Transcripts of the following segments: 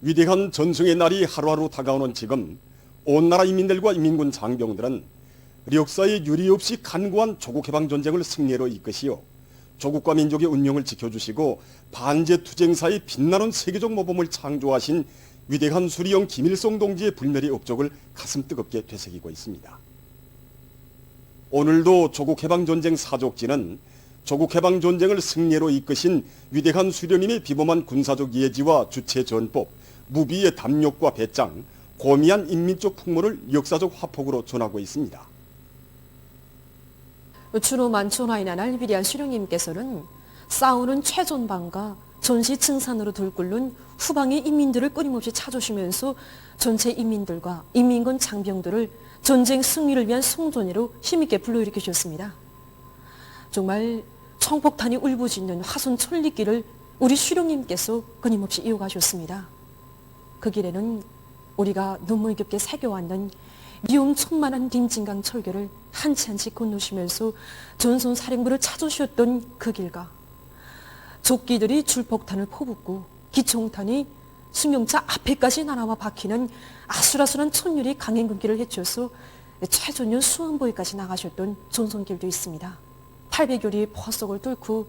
위대한 전승의 날이 하루하루 다가오는 지금 온 나라 인민들과 인민군 장병들은 역사에 유리 없이 간구한 조국해방전쟁을 승리로 이끄시어 조국과 민족의 운명을 지켜주시고 반제투쟁사의 빛나는 세계적 모범을 창조하신 위대한 수리영 김일성 동지의 불멸의 업적을 가슴 뜨겁게 되새기고 있습니다. 오늘도 조국해방전쟁 사족지는 조국해방전쟁을 승리로 이끄신 위대한 수령님의 비범한 군사적 예지와 주체전법, 무비의 담력과 배짱, 고미한 인민적 풍모를 역사적 화폭으로 전하고 있습니다. 주로 만초나이나 날 위대한 수령님께서는 싸우는 최전방과 전시 층산으로 들끓는 후방의 인민들을 끊임없이 찾으시면서 전체 인민들과 인민군 장병들을 전쟁 승리를 위한 성전으로 힘있게 불러일으키셨습니다. 정말 청폭탄이 울부짖는 화순 천리길을 우리 수령님께서 끊임없이 이어가셨습니다. 그 길에는 우리가 눈물겹게 새겨왔는 미움 천만한 김진강 철교를 한치 한치 건너시면서 전선 사령부를 찾으셨던 그 길과 조끼들이 줄폭탄을 퍼붓고 기총탄이 승용차 앞에까지 날아와 박히는 아슬아슬한 천율이 강행군길을 헤쳐서 최전년 수원보에까지 나가셨던 전선길도 있습니다. 800여리의 포석을 뚫고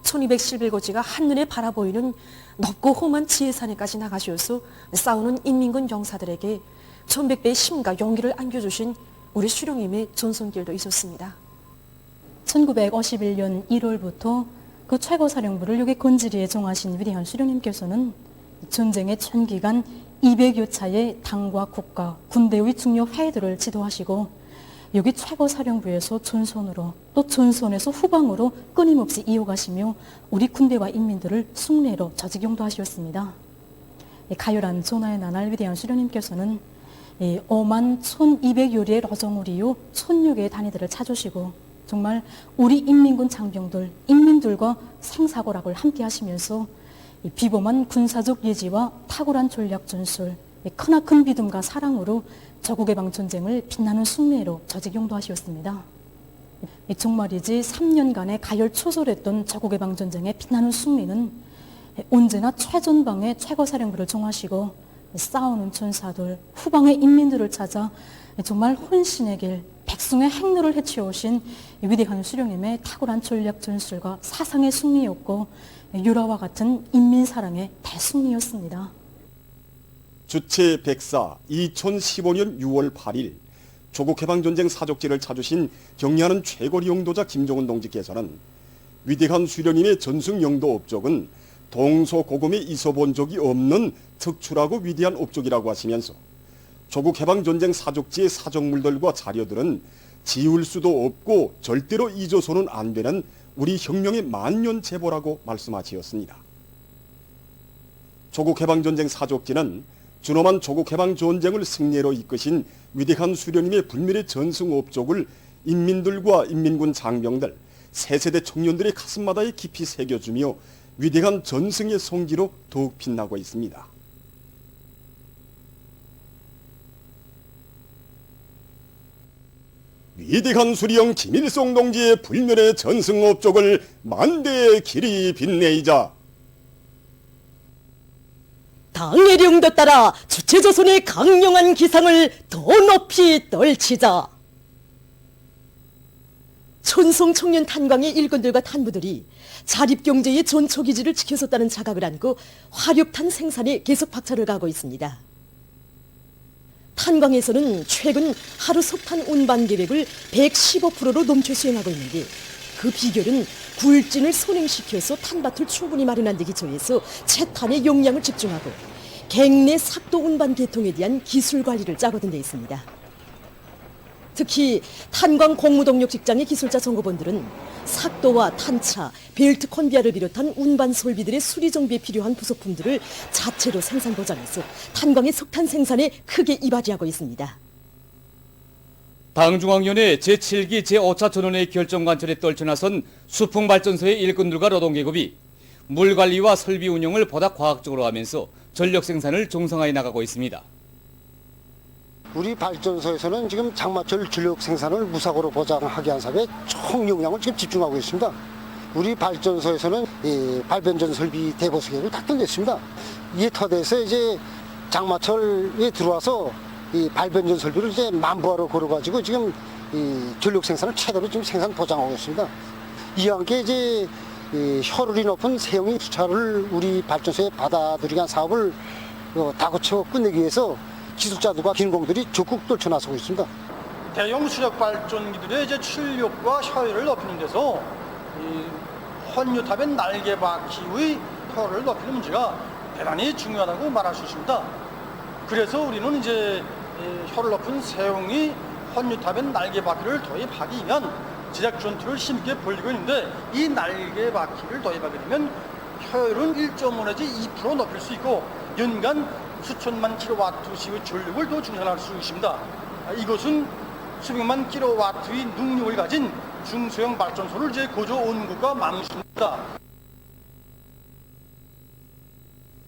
1211고지가 한눈에 바라보이는 넓고 험한 지혜산에까지 나가셔서 싸우는 인민군 병사들에게 1100배의 힘과 용기를 안겨주신 우리 수령님의 전선길도 있었습니다. 1951년 1월부터 그 최고사령부를 여기 건지리에 정하신 위대한 수령님께서는 전쟁의 전 기간 200여 차의 당과 국가, 군대의 중요 회의들을 지도하시고 여기 최고사령부에서 전선으로 또 전선에서 후방으로 끊임없이 이어가시며 우리 군대와 인민들을 숭례로 저직용도 하셨습니다. 가열한 전하의 나날 위대한 수령님께서는 5만 1200여리의 러정을 이유 1006개의 단위들을 찾으시고 정말 우리 인민군 장병들, 인민들과 생사고락을 함께 하시면서 비범한 군사적 예지와 탁월한 전략 전술, 크나큰 믿음과 사랑으로 조국해방전쟁을 빛나는 숭례로 저직용도 하셨습니다. 정말이지 3년간의 가열초솔했던 조국해방전쟁의 빛나는 숭례는 언제나 최전방의 최고사령부를 정하시고 싸우는 전사들, 후방의 인민들을 찾아 정말 혼신의 길, 백성의 행로를 해치우신 위대한 수령님의 탁월한 전략 전술과 사상의 승리였고 유라와 같은 인민사랑의 대승리였습니다. 주체 104 2015년 6월 8일 조국해방전쟁 사족지를 찾으신 경리하는 최고리 영도자 김종은 동지께서는 위대한 수령님의 전승영도 업적은 동서고금에 있어본 적이 없는 특출하고 위대한 업적이라고 하시면서 조국해방전쟁 사족지의 사적물들과 자료들은 지울 수도 없고 절대로 잊어서는 안 되는 우리 혁명의 만년 제보라고 말씀하시었습니다. 조국해방전쟁 사족지는 준엄한 조국해방전쟁을 승리로 이끄신 위대한 수령님의 불멸의 전승 업적을 인민들과 인민군 장병들, 세세대 청년들의 가슴마다에 깊이 새겨주며 위대한 전승의 성기로 더욱 빛나고 있습니다. 위대한 수령 김일성 동지의 불멸의 전승 업적을 만대의 길이 빛내이자 당의 령도 따라 주체조선의 강력한 기상을 더 높이 떨치자. 촌송 청년 탄광의 일꾼들과 탄부들이 자립경제의 전초기지를 지켜섰다는 자각을 안고 화력탄 생산에 계속 박차를 가하고 있습니다. 탄광에서는 최근 하루 석탄 운반 계획을 115%로 넘쳐 수행하고 있는데 그 비결은 굴진을 선행시켜서 탄밭을 충분히 마련한 데 기초해서 채탄의 용량을 집중하고 갱내 삭도 운반 계통에 대한 기술 관리를 짜거든 데 있습니다. 특히 탄광 공무동력 직장의 기술자 선거본들은 삭도와 탄차, 벨트 컨비아를 비롯한 운반 설비들의 수리 정비에 필요한 부속품들을 자체로 생산 보장해서 탄광의 석탄 생산에 크게 이바지하고 있습니다. 당중앙위원회 제7기 제5차 전원회의 결정관철에 떨쳐나선 수풍발전소의 일꾼들과 노동계급이 물관리와 설비 운영을 보다 과학적으로 하면서 전력 생산을 정상화해 나가고 있습니다. 우리 발전소에서는 지금 장마철 전력 생산을 무사고로 보장하기 위한 사업에 총 역량을 지금 집중하고 있습니다. 우리 발전소에서는 이 발변전 설비 대보수 계획을 다 끝냈습니다. 이 터대에서 이제 장마철에 들어와서 이 발변전 설비를 이제 만부하러 걸어가지고 지금 이 전력 생산을 최대로 지금 생산 보장하고 있습니다. 이와 함께 이제 이 효율이 높은 세용이 주차를 우리 발전소에 받아들이기 위한 사업을 다고쳐 끝내기 위해서 기술자들과 기능공들이 적극 떨쳐나서고 있습니다. 대형 수력 발전기들의 이제 출력과 효율을 높이는 데서 이 혼유탑의 날개바퀴의 효율을 높이는 문제가 대단히 중요하다고 말할 수 있습니다. 그래서 우리는 이제 효율 높은 세용이 혼유탑의 날개바퀴를 도입하기 위한 제작 전투를 힘있게 벌이고 있는데, 이 날개바퀴를 도입하게 되면 효율은 1.5 내지 2% 높일 수 있고 연간 수천만 킬로와트시의 전력을 더 증산할 수 있습니다. 이것은 수백만 킬로와트의 능력을 가진 중소형 발전소를 이제 거저오는 것과 맞습니다.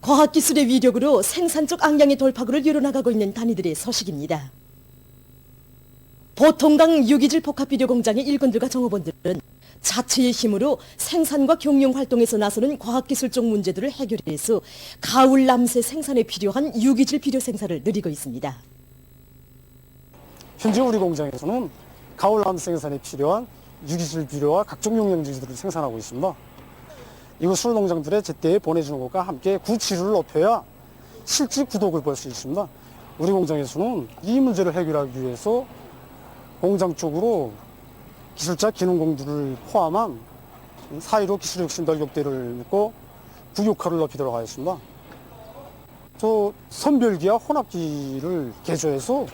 과학기술의 위력으로 생산적 악량의 돌파구를 이뤄나가고 있는 단위들의 소식입니다. 보통강 유기질 복합비료 공장의 일꾼들과 정업원들은 자체의 힘으로 생산과 경영 활동에서 나서는 과학기술적 문제들을 해결해서 가을 남새 생산에 필요한 유기질 비료 생산을 누리고 있습니다. 현재 우리 공장에서는 가을남 생산에 필요한 유기질 비료와 각종 영양제들을 생산하고 있습니다. 이것을 농장들의 제때에 보내주는 것과 함께 구치율을 높여야 실질 구독을 볼 수 있습니다. 우리 공장에서는 이 문제를 해결하기 위해서 공장 쪽으로 기술자 기능공들을 포함한 4.15 기술혁신 돌격대를 묶고 구역화를 높이도록 하였습니다. 저 선별기와 혼합기를 개조해서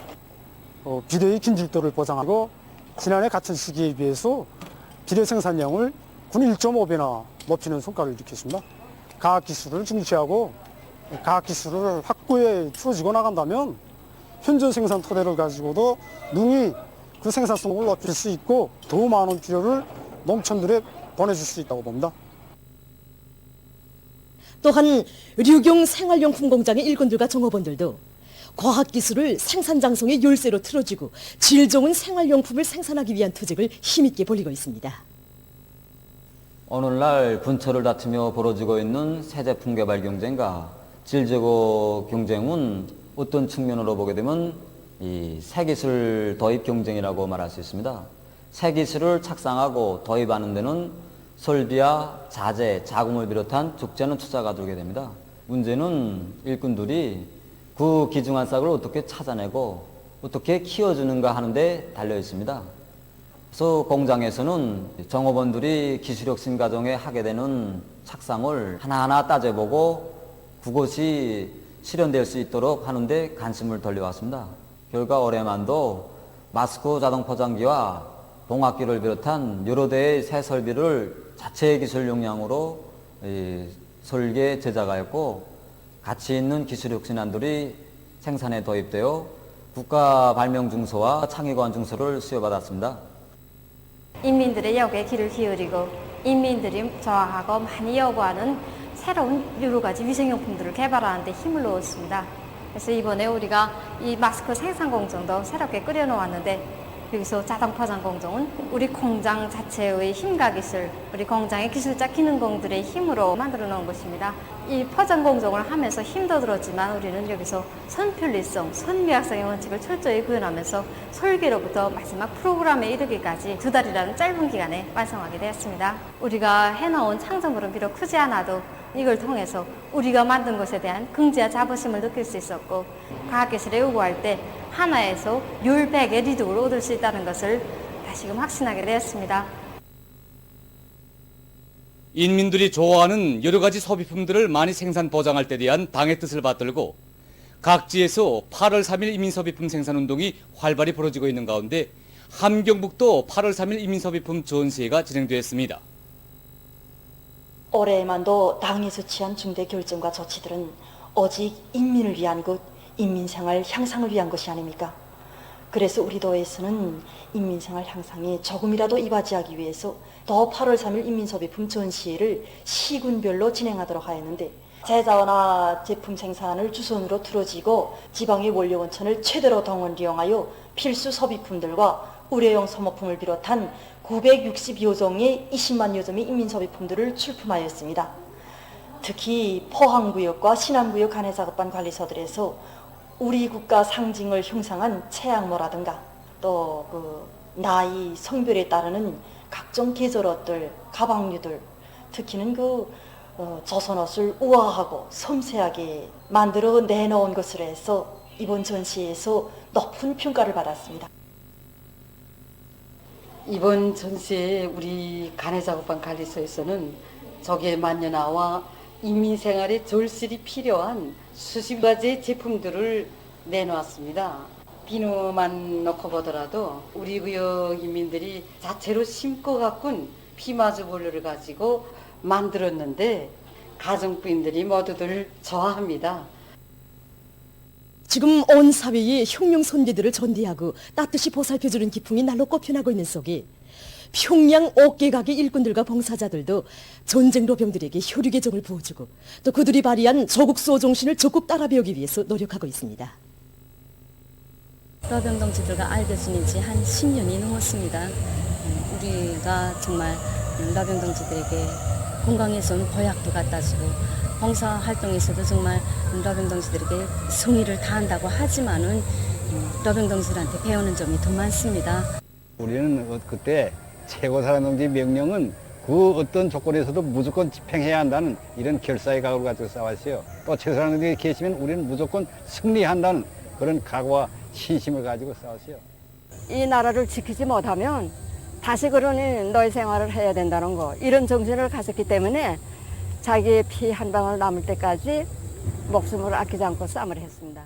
비료의 긴질도를 보장하고 지난해 같은 시기에 비해서 비료 생산량을 군 1.5배나 높이는 성과를 일으켰습니다. 과학기술을 중시하고 과학기술을 확고히 추어지고 나간다면 현존 생산 토대를 가지고도 능히 그 생산성을 높일 수 있고 더 많은 비료를 농촌들에 보내줄 수 있다고 봅니다. 또한 류경 생활용품 공장의 일꾼들과 정업원들도 과학기술을 생산장성의 열쇠로 틀어쥐고 질 좋은 생활용품을 생산하기 위한 투쟁을 힘있게 벌이고 있습니다. 오늘날 군처를 다투며 벌어지고 있는 새 제품 개발 경쟁과 질 제고 경쟁은 어떤 측면으로 보게 되면 이 새 기술 도입 경쟁이라고 말할 수 있습니다. 새 기술을 착상하고 도입하는 데는 설비와 자재, 자금을 비롯한 적지 않은 투자가 들게 됩니다. 문제는 일꾼들이 그 기중한 싹을 어떻게 찾아내고 어떻게 키워주는가 하는 데 달려 있습니다. 그래서 공장에서는 정업원들이 기술혁신 과정에 하게 되는 착상을 하나하나 따져보고 그것이 실현될 수 있도록 하는 데 관심을 돌려왔습니다. 결과 올해만도 마스크 자동 포장기와 동학기를 비롯한 여러 대의 새 설비를 자체 기술 역량으로 설계 제작하였고 가치 있는 기술 혁신안들이 생산에 도입되어 국가 발명 증서와 창의관 증서를 수여받았습니다. 인민들의 역에 귀를 기울이고 인민들이 좋아하고 많이 요구하는 새로운 여러 가지 위생용품들을 개발하는 데 힘을 넣었습니다. 그래서 이번에 우리가 이 마스크 생산 공정도 새롭게 끓여놓았는데, 여기서 자동 포장 공정은 우리 공장 자체의 힘과 기술, 우리 공장의 기술자 기능공들의 힘으로 만들어 놓은 것입니다. 이 포장 공정을 하면서 힘도 들었지만 우리는 여기서 선편리성, 선미학성의 원칙을 철저히 구현하면서 설계로부터 마지막 프로그램에 이르기까지 2달이라는 짧은 기간에 완성하게 되었습니다. 우리가 해놓은 창조물은 비록 크지 않아도 이걸 통해서 우리가 만든 것에 대한 긍지와 자부심을 느낄 수 있었고, 과학기술에 요구할 때 하나에서 10배의 이득을 얻을 수 있다는 것을 다시금 확신하게 되었습니다. 인민들이 좋아하는 여러 가지 소비품들을 많이 생산 보장할 때 대한 당의 뜻을 받들고 각지에서 8월 3일 인민소비품 생산운동이 활발히 벌어지고 있는 가운데 함경북도 8월 3일 인민소비품 전시회가 진행되었습니다. 올해에만도 당에서 취한 중대 결정과 조치들은 오직 인민을 위한 것, 인민생활 향상을 위한 것이 아닙니까? 그래서 우리 도에서는 인민생활 향상에 조금이라도 이바지하기 위해서 또 8월 3일 인민소비품 전시회를 시군별로 진행하도록 하였는데, 제자원화 제품 생산을 주선으로 틀어지고 지방의 원료 원천을 최대로 동원 이용하여 필수 소비품들과 의료용 소모품을 비롯한 960여 종의 20만여 점의 인민소비품들을 출품하였습니다. 특히 포항구역과 신안구역 간해작업반 관리소들에서 우리 국가 상징을 형상한 체양모라든가 또 나이, 성별에 따르는 각종 계절옷들, 가방류들, 특히는 조선옷을 우아하고 섬세하게 만들어 내놓은 것으로 해서 이번 전시에서 높은 평가를 받았습니다. 이번 전시에 우리 간해작업반 관리소에서는 조개 만년화와 인민생활에 절실히 필요한 수십 가지의 제품들을 내놓았습니다. 비누만 놓고 보더라도 우리 구역 인민들이 자체로 심고 가꾼 피마주볼루를 가지고 만들었는데 가정부인들이 모두들 좋아합니다. 지금 온 사회에 혁명 선비들을 전대하고 따뜻이 보살펴주는 기풍이 날로 꽃피어나고 있는 속에 평양 옥계각의 일꾼들과 봉사자들도 전쟁 로병들에게 효력의 정을 부어주고 또 그들이 발휘한 조국 수호 정신을 적극 따라 배우기 위해서 노력하고 있습니다. 러병동지들과 알게 지낸 지 한 10년이 넘었습니다. 우리가 정말 러병동지들에게 건강에서 온 보약도 갖다 주고 봉사활동에서도 정말 러병동지들에게 성의를 다한다고 하지만은 러병동지들한테 배우는 점이 더 많습니다. 우리는 그때 최고사령동지 명령은 그 어떤 조건에서도 무조건 집행해야 한다는 이런 결사의 각오를 가지고 싸웠어요. 또 최고사령동지에 계시면 우리는 무조건 승리한다는 그런 각오와 신심을 가지고 싸웠어요. 이 나라를 지키지 못하면 다시 그러니 너희 생활을 해야 된다는 거, 이런 정신을 가졌기 때문에 자기의 피 한 방울 남을 때까지 목숨을 아끼지 않고 싸움을 했습니다.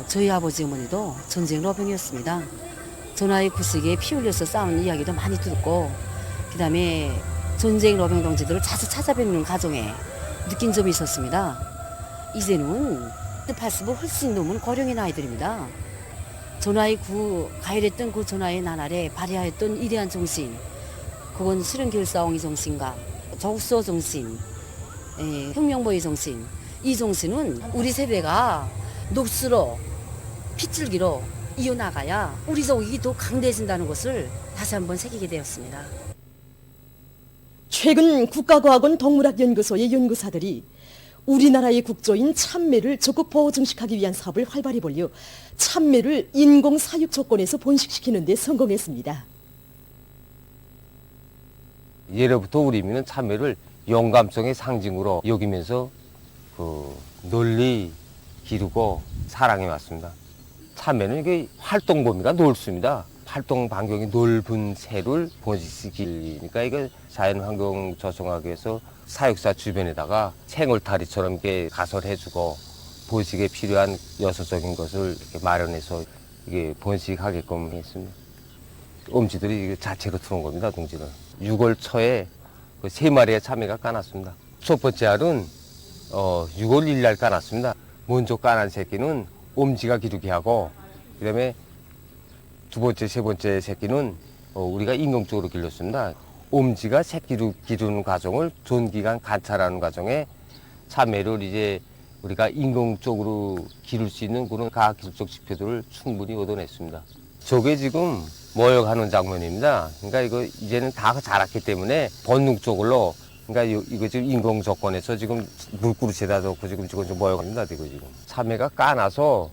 저희 아버지 어머니도 전쟁 러병이었습니다. 전하의 구식에 피 흘려서 싸우는 이야기도 많이 듣고 그 다음에 전쟁 러병 동지들을 자주 찾아뵙는 과정에 느낀 점이 있었습니다. 이제는 80을 훨씬 넘은 고령의 나이들입니다. 전하의 가열했던 그 전하의 나날에 발휘하였던 이대한 정신, 그건 수령결사옹의 정신과 조국수호 정신, 혁명보의 정신, 이 정신은 우리 세대가 녹수로 핏줄기로 이어나가야 우리 조국이 더 강대해진다는 것을 다시 한번 새기게 되었습니다. 최근 국가과학원 동물학연구소의 연구사들이 우리나라의 국조인 참매를 적극 보호 증식하기 위한 사업을 활발히 벌여 참매를 인공 사육 조건에서 번식시키는 데 성공했습니다. 예로부터 우리는 참매를 영감성의 상징으로 여기면서 널리 기르고 사랑해 왔습니다. 참매는 이게 활동 범위가 넓습니다. 활동 반경이 넓은 새를 번식시키니까 이거 자연환경 조성하기 위해서 사육사 주변에다가 생얼타리처럼 이렇게 가설해주고 번식에 필요한 여서적인 것을 이렇게 마련해서 이게 번식하게끔 했습니다. 엄지들이 자체로 들어온 겁니다, 동지는. 6월 초에 그 3마리의 참매가 까놨습니다. 첫 번째 알은 6월 1일 까놨습니다. 먼저 까난 새끼는 엄지가 기르게 하고 그다음에 두 번째, 세 번째 새끼는 우리가 인공적으로 길렀습니다. 엄지가 새끼를 기르는 과정을 전기간 관찰하는 과정에 참매를 이제 우리가 인공적으로 기를 수 있는 그런 과학기술적 지표들을 충분히 얻어냈습니다. 저게 지금 모욕하는 장면입니다. 그러니까 이거 이제는 다 자랐기 때문에 본능적으로 그러니까 이거 지금 인공 조건에서 지금 물그릇에다 넣고 지금 모욕합니다. 이거 지금 참매가 까나서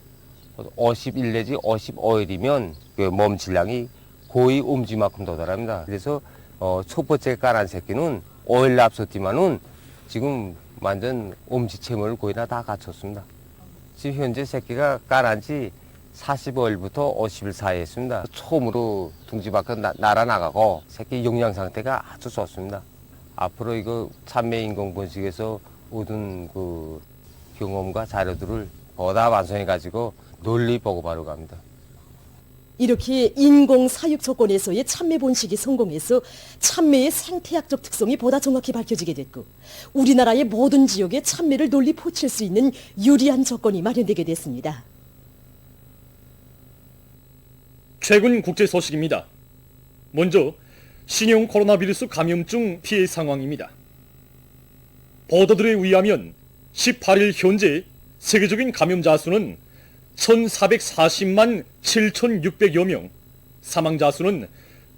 51 내지 55일이면 그 몸 질량이 거의 엄지만큼 도달합니다. 그래서 첫 번째 까난 새끼는 5일 앞섰지만은 지금 완전 엄지체물을 거의 다 갖췄습니다. 지금 현재 새끼가 까난 지 45일부터 50일 사이에 했습니다. 처음으로 둥지 밖으로 날아나가고 새끼 영양 상태가 아주 좋습니다. 앞으로 이거 참매 인공 번식에서 얻은 그 경험과 자료들을 보다 완성해가지고 널리 보고하러 갑니다. 이렇게 인공 사육 조건에서의 참매 번식이 성공해서 참매의 생태학적 특성이 보다 정확히 밝혀지게 됐고 우리나라의 모든 지역에 참매를 널리 포칠 수 있는 유리한 조건이 마련되게 됐습니다. 최근 국제 소식입니다. 먼저 신형 코로나 바이러스 감염증 피해 상황입니다. 보도들에 의하면 18일 현재 세계적인 감염자 수는 1,440만 7,600여 명, 사망자 수는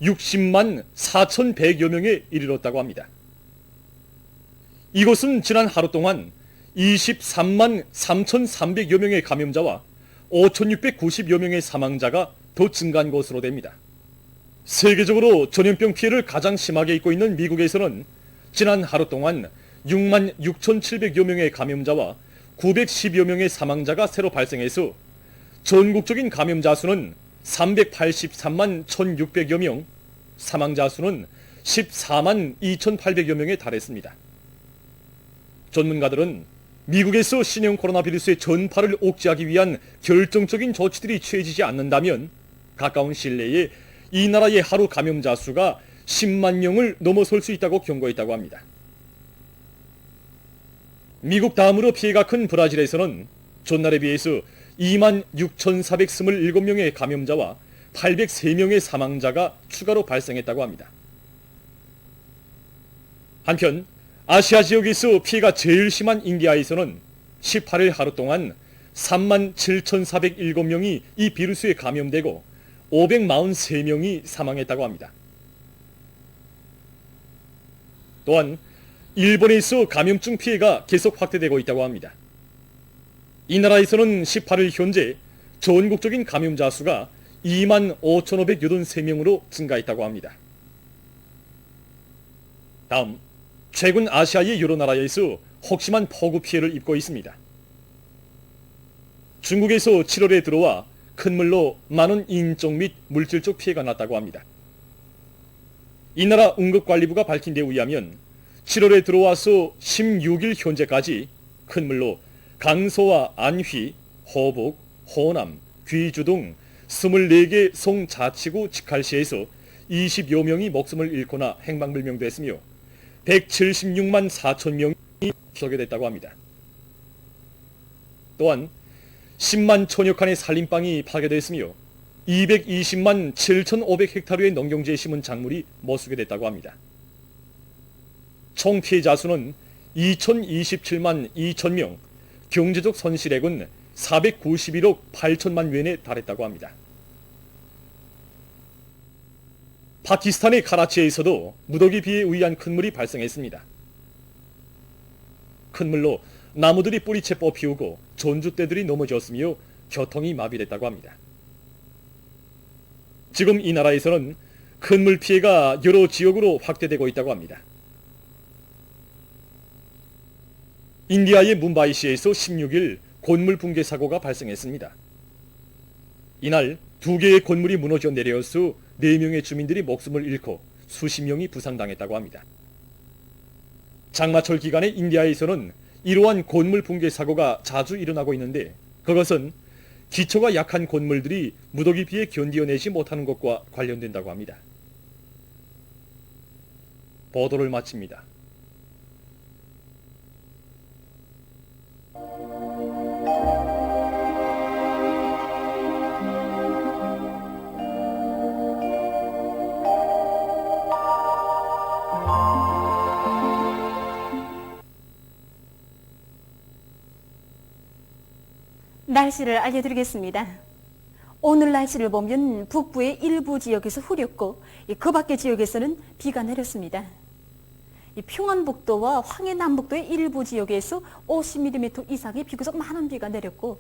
60만 4,100여 명에 이르렀다고 합니다. 이곳은 지난 하루 동안 23만 3,300여 명의 감염자와 5,690여 명의 사망자가 더 증가한 것으로 됩니다. 세계적으로 전염병 피해를 가장 심하게 입고 있는 미국에서는 지난 하루 동안 6만 6,700여 명의 감염자와 910여 명의 사망자가 새로 발생해서 전국적인 감염자 수는 383만 1,600여 명, 사망자 수는 14만 2,800여 명에 달했습니다. 전문가들은 미국에서 신형 코로나 비루스의 전파를 억제하기 위한 결정적인 조치들이 취해지지 않는다면 가까운 시일 내에 이 나라의 하루 감염자 수가 10만 명을 넘어설 수 있다고 경고했다고 합니다. 미국 다음으로 피해가 큰 브라질에서는 전날에 비해서 2만 6,427명의 감염자와 803명의 사망자가 추가로 발생했다고 합니다. 한편 아시아 지역에서 피해가 제일 심한 인디아에서는 18일 하루 동안 3만 7,407명이 이 비루스에 감염되고 543명이 사망했다고 합니다. 또한 일본에서 감염증 피해가 계속 확대되고 있다고 합니다. 이 나라에서는 18일 현재 전국적인 감염자 수가 2만 5,583명으로 증가했다고 합니다. 다음, 최근 아시아의 여러 나라에서 혹심한 폭우 피해를 입고 있습니다. 중국에서 7월에 들어와 큰 물로 많은 인적 및 물질적 피해가 났다고 합니다. 이 나라 응급관리부가 밝힌 데 의하면 7월에 들어와서 16일 현재까지 큰 물로 강서와 안휘, 호북, 호남, 귀주 등 24개 송자치구 직할시에서 20여 명이 목숨을 잃거나 행방불명됐으며 176만 4천 명이 소개됐다고 합니다. 또한 10만 천여 칸의 산림방이 파괴됐으며 220만 7,500헥타르의 농경지에 심은 작물이 못쓰게 됐다고 합니다. 총 피해자 수는 2,027만 2천 명, 경제적 손실액은 491억 8천만 웬에 달했다고 합니다. 파키스탄의 카라치에서도 무더기 비에 의한 큰 물이 발생했습니다. 큰 물로 나무들이 뿌리채 뽑히우고 전주떼들이 넘어졌으며 교통이 마비됐다고 합니다. 지금 이 나라에서는 큰 물 피해가 여러 지역으로 확대되고 있다고 합니다. 인디아의 뭄바이시에서 16일 건물 붕괴 사고가 발생했습니다. 이날 2개의 건물이 무너져 내려서 4명의 주민들이 목숨을 잃고 수십 명이 부상당했다고 합니다. 장마철 기간에 인디아에서는 이러한 건물 붕괴 사고가 자주 일어나고 있는데 그것은 기초가 약한 건물들이 무더기 비에 견디어내지 못하는 것과 관련된다고 합니다. 보도를 마칩니다. 날씨를 알려드리겠습니다. 오늘 날씨를 보면 북부의 일부 지역에서 흐렸고 그 밖의 지역에서는 비가 내렸습니다. 평안북도와 황해남북도의 일부 지역에서 50mm 이상의 비교적 많은 비가 내렸고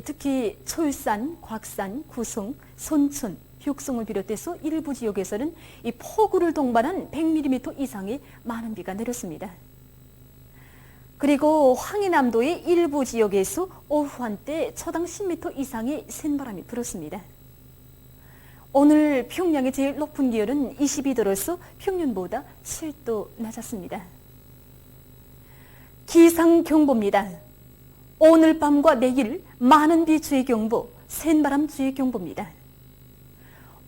특히 철산, 곽산, 구성, 선천, 벽성을 비롯해서 일부 지역에서는 폭우를 동반한 100mm 이상의 많은 비가 내렸습니다. 그리고 황해남도의 일부 지역에서 오후 한때 초당 10m 이상의 센바람이 불었습니다. 오늘 평양의 제일 높은 기온은 22도로서 평년보다 7도 낮았습니다. 기상경보입니다. 오늘 밤과 내일 많은 비 주의 경보, 센바람 주의 경보입니다.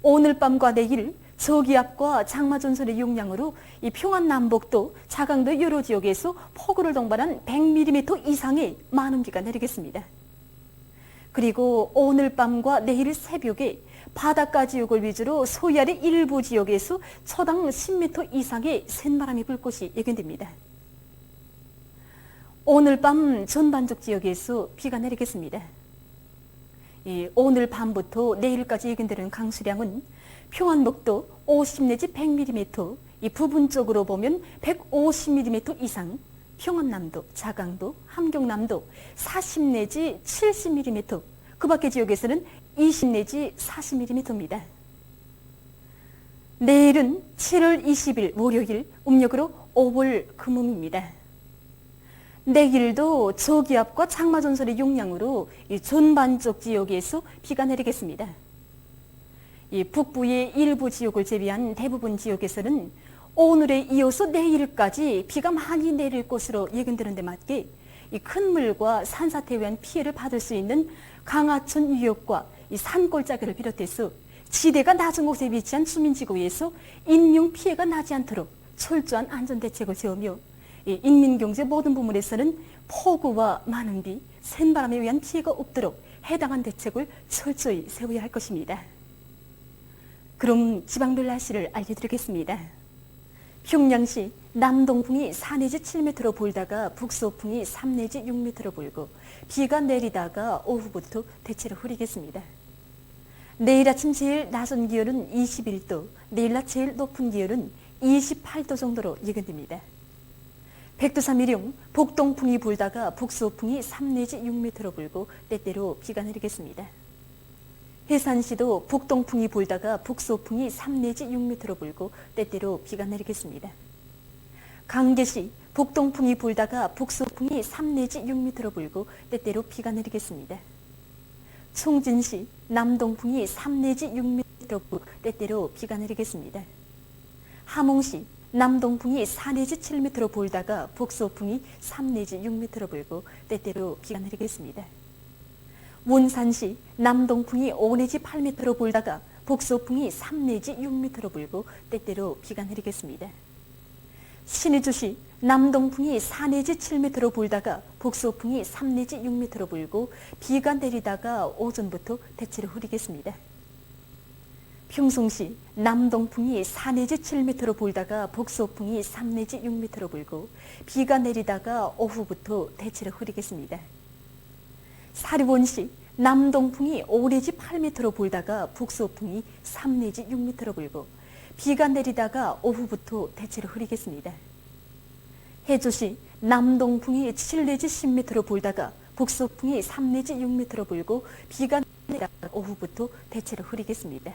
오늘 밤과 내일 저기압과 장마전선의 영향으로 이 평안남북도, 자강도 여러 지역에서 폭우를 동반한 100mm 이상의 많은 비가 내리겠습니다. 그리고 오늘 밤과 내일 새벽에 바닷가 지역을 위주로 서해안의 일부 지역에서 초당 10m 이상의 센바람이 불 것이 예견됩니다. 오늘 밤 전반적 지역에서 비가 내리겠습니다. 오늘 밤부터 내일까지 예견되는 강수량은 평안북도 50 내지 100mm, 이 부분적으로 보면 150mm 이상, 평안남도, 자강도, 함경남도 40 내지 70mm, 그 밖의 지역에서는 20 내지 40mm입니다. 내일은 7월 20일 월요일, 음력으로 5월 금음입니다. 내일도 저기압과 장마전설의 영향으로 이 전반적 지역에서 비가 내리겠습니다. 이 북부의 일부 지역을 제외한 대부분 지역에서는 오늘에 이어서 내일까지 비가 많이 내릴 것으로 예견되는 데 맞게 이 큰 물과 산사태에 의한 피해를 받을 수 있는 강하천 위협과 이 산골짜기를 비롯해서 지대가 낮은 곳에 위치한 주민지구에서 인명 피해가 나지 않도록 철저한 안전대책을 세우며 이 인민경제 모든 부문에서는 폭우와 많은 비, 센바람에 의한 피해가 없도록 해당한 대책을 철저히 세워야 할 것입니다. 그럼 지방별 날씨를 알려드리겠습니다. 평양시 남동풍이 4 내지 7m로 불다가 북서풍이 3 내지 6m로 불고 비가 내리다가 오후부터 대체로 흐리겠습니다. 내일 아침 제일 낮은 기온은 21도, 내일 낮 제일 높은 기온은 28도 정도로 예견됩니다. 백두산미령 북동풍이 불다가 북서풍이 3 내지 6m로 불고 때때로 비가 내리겠습니다. 해산시도 북동풍이 불다가 북서풍이 3 내지 6m로 불고 때때로 비가 내리겠습니다. 강계시 북동풍이 불다가 북서풍이 3 내지 6m로 불고 때때로 비가 내리겠습니다. 총진시 남동풍이 3 내지 6m로 불고 때때로 비가 내리겠습니다. 함흥시 남동풍이 4 내지 7m로 불다가 북서풍이 3 내지 6m로 불고 때때로 비가 내리겠습니다. 원산시 남동풍이 5 내지 8m로 불다가 북서풍이 3 내지 6m로 불고 때때로 비가 내리겠습니다. 신의주시 남동풍이 4 내지 7m로 불다가 북서풍이 3 내지 6m로 불고 비가 내리다가 오전부터 대체로 흐리겠습니다. 평송시 남동풍이 4 내지 7m로 불다가 북서풍이 3 내지 6m로 불고 비가 내리다가 오후부터 대체로 흐리겠습니다. 사리원시 남동풍이 5 내지 8m로 불다가 북서풍이 3 내지 6m로 불고 비가 내리다가 오후부터 대체로 흐리겠습니다. 해주시 남동풍이 7 내지 10m로 불다가 북서풍이 3 내지 6m로 불고 비가 내리다가 오후부터 대체로 흐리겠습니다.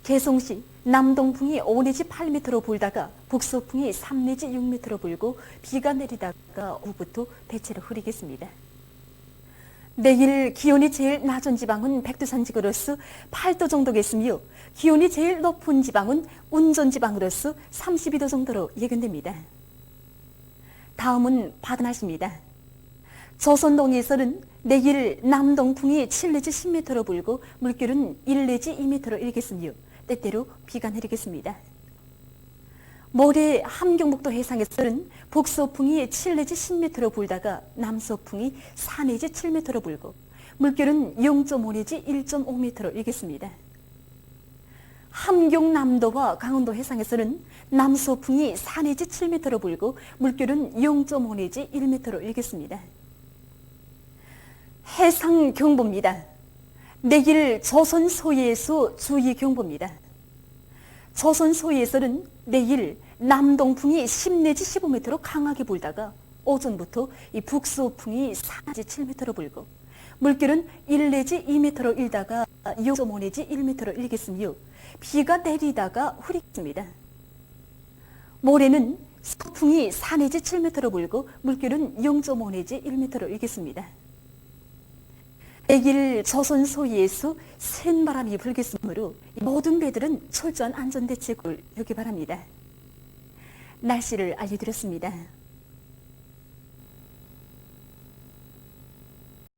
개송시 남동풍이 5 내지 8m로 불다가 북서풍이 3 내지 6m로 불고 비가 내리다가 오후부터 대체로 흐리겠습니다. 내일 기온이 제일 낮은 지방은 백두산지구로서 8도 정도겠으며 기온이 제일 높은 지방은 운전지방으로서 32도 정도로 예견됩니다. 다음은 바다 날씨입니다. 조선동에서는 내일 남동풍이 7 내지 10m로 불고 물결은 1 내지 2m로 일겠으며 때때로 비가 내리겠습니다. 모레 함경북도 해상에서는 북서풍이 7 내지 10m로 불다가 남서풍이 4 내지 7m로 불고 물결은 0.5 내지 1.5m로 일겠습니다. 함경남도와 강원도 해상에서는 남서풍이 4 내지 7m로 불고 물결은 0.5 내지 1m로 일겠습니다. 해상경보입니다. 내일 조선 서해에서 주의경보입니다. 조선 서해에서는 내일 남동풍이 10 내지 15m로 강하게 불다가 오전부터 이 북서풍이 4 내지 7m로 불고 물결은 1 내지 2m로 일다가 0.5 내지 1m로 일겠으며 비가 내리다가 흐리겠습니다. 모레는 서풍이 4 내지 7m로 불고 물결은 0.5 내지 1m로 일겠습니다. 내일 조선 서해에서 센 바람이 불겠으므로 모든 배들은 철저한 안전대책을 하기 바랍니다. 날씨를 알려드렸습니다.